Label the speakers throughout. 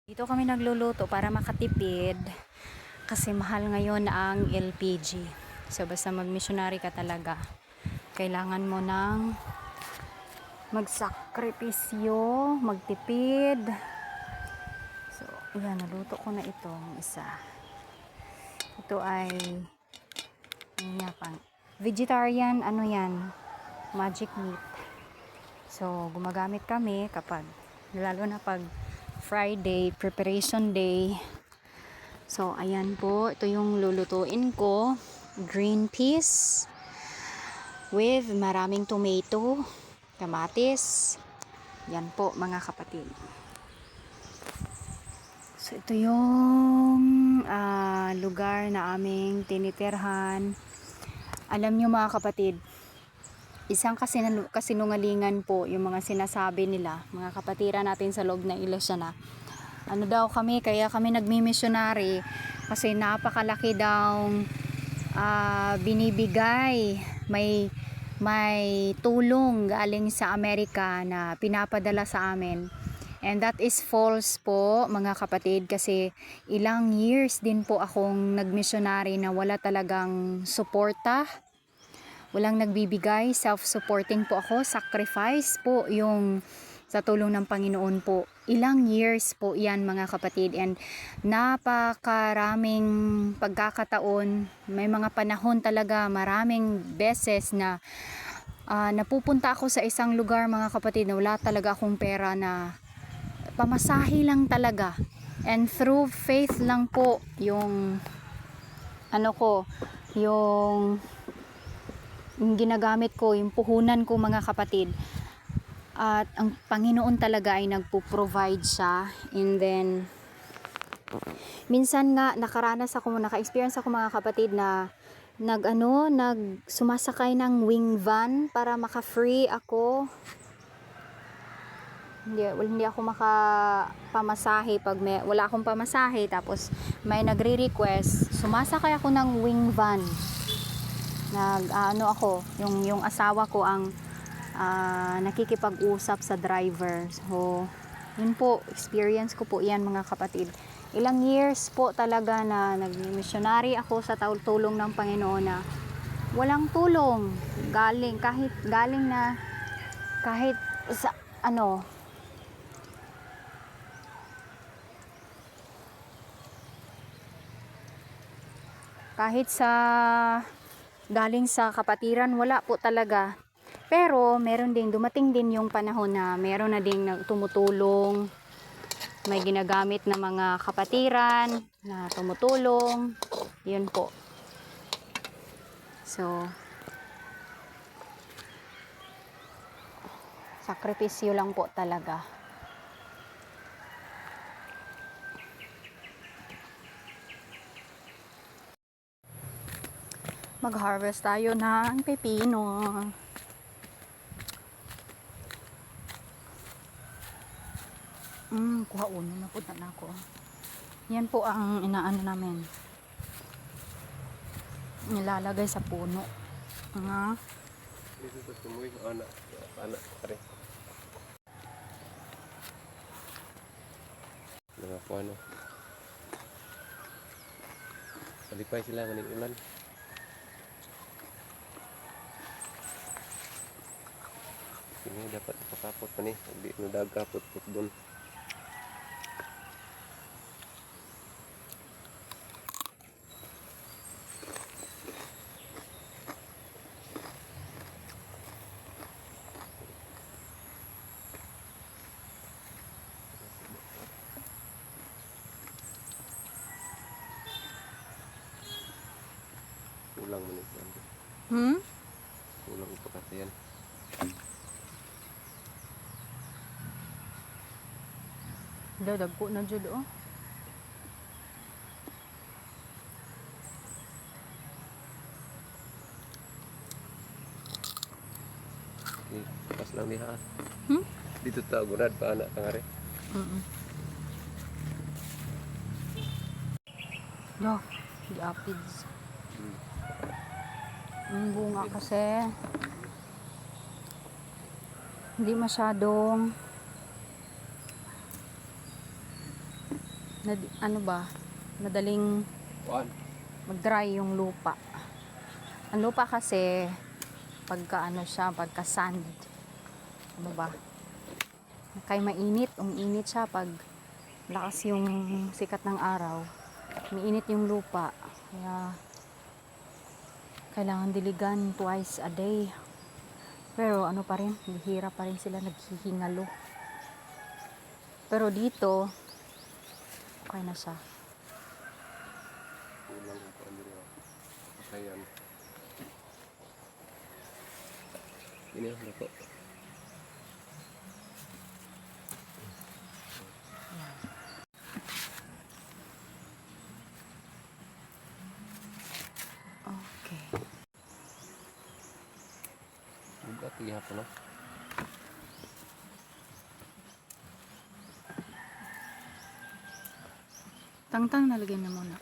Speaker 1: Dito kami nagluluto para makatipid kasi mahal ngayon ang LPG. So basta mag-missionary ka talaga, kailangan mo ng magsakripisyo, magtipid. So, ayan, naluto ko na itong isa. Ito ay vegetarian, ano yan, magic meat. So, gumagamit kami kapag, lalo na pag Friday, preparation day. So, ayan po. Ito yung lulutuin ko. Green peas with maraming tomato, kamatis. Yan po, mga kapatid. So, ito yung lugar na aming tinitirhan. Alam nyo mga kapatid, isang kasinungalingan po yung mga sinasabi nila, mga kapatiran natin sa loob ng ilusyon na ano daw kami, kaya kami nagmi-missionary kasi napakalaki daw binibigay, may tulong galing sa Amerika na pinapadala sa amin. And that is false po mga kapatid, kasi ilang years din po akong nagmissionary na wala talagang suporta. Walang nagbibigay, self-supporting po ako, sacrifice po yung sa tulong ng Panginoon po. Ilang years po yan mga kapatid, and napakaraming pagkakataon, may mga panahon talaga, maraming beses na napupunta ako sa isang lugar mga kapatid na wala talaga akong pera, na pamasahe lang talaga, and through faith lang po yung yung ginagamit ko, yung puhunan ko mga kapatid. At ang Panginoon talaga ay nagpo-provide siya. And then minsan nga naka-experience ako mga kapatid na sumasakay ng wing van para maka-free ako. Hindi ako makapamasahe pag wala akong pamasahe, tapos may nagre-request, sumasakay ako ng wing van. Yung asawa ko ang nakikipag-usap sa driver. So, yun po, experience ko po yan mga kapatid. Ilang years po talaga na nag-missionary ako sa tulong ng Panginoon, na walang tulong. Kahit galing sa kapatiran, wala po talaga. Pero dumating din yung panahon na meron na ding tumutulong, may ginagamit na mga kapatiran na tumutulong. Yun po. So, sakripisyo lang po talaga. Mag-harvest tayo ng pepino. Kuha uno na po na ako. Yan po ang inaano namin. Nilalagay sa puno.
Speaker 2: Dito sa tumuy, anak pare. Mga puano. Malipay sila maning ulan. Ini dapat pakapot pa ni, hindi no dagapot putbon. Ulang mo ni. Ulang pa kasi yan.
Speaker 1: Dagko na jud oh.
Speaker 2: Pas lang diha. Dito ta gunad pa anak kangare.
Speaker 1: The aphids. Ang bunga kasi hindi masyadong ano ba, madaling
Speaker 2: Kuan.
Speaker 1: mag-dry yung lupa. Ang lupa kasi pagka ano siya, pagka sand, ano ba, kaya mainit, umiinit siya pag lakas yung sikat ng araw, umiinit yung lupa, kaya kailangan diligan twice a day. Pero ano pa rin, bihira pa rin sila naghihingalo. Pero dito okay na siya.
Speaker 2: Kulang ang kuan diri. Ayan. Ini ang ko.
Speaker 1: Okay.
Speaker 2: Buka tiga hapon no.
Speaker 1: Tangtang nalagyan na muna.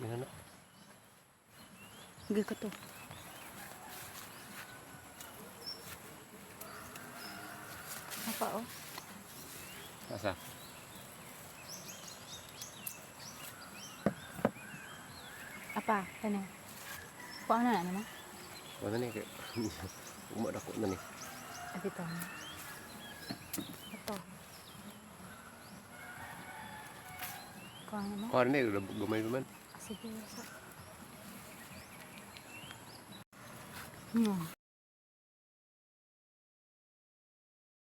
Speaker 2: Yan na.
Speaker 1: Higil ko to. Apa oh?
Speaker 2: Asa?
Speaker 1: Apa? Kano? Kuha na ano mo?
Speaker 2: Wala ni kay. Umak dako na ni.
Speaker 1: Dito. Ito. Kuha na mo?
Speaker 2: Kuan ni gamay-gamay.
Speaker 1: Sige. So.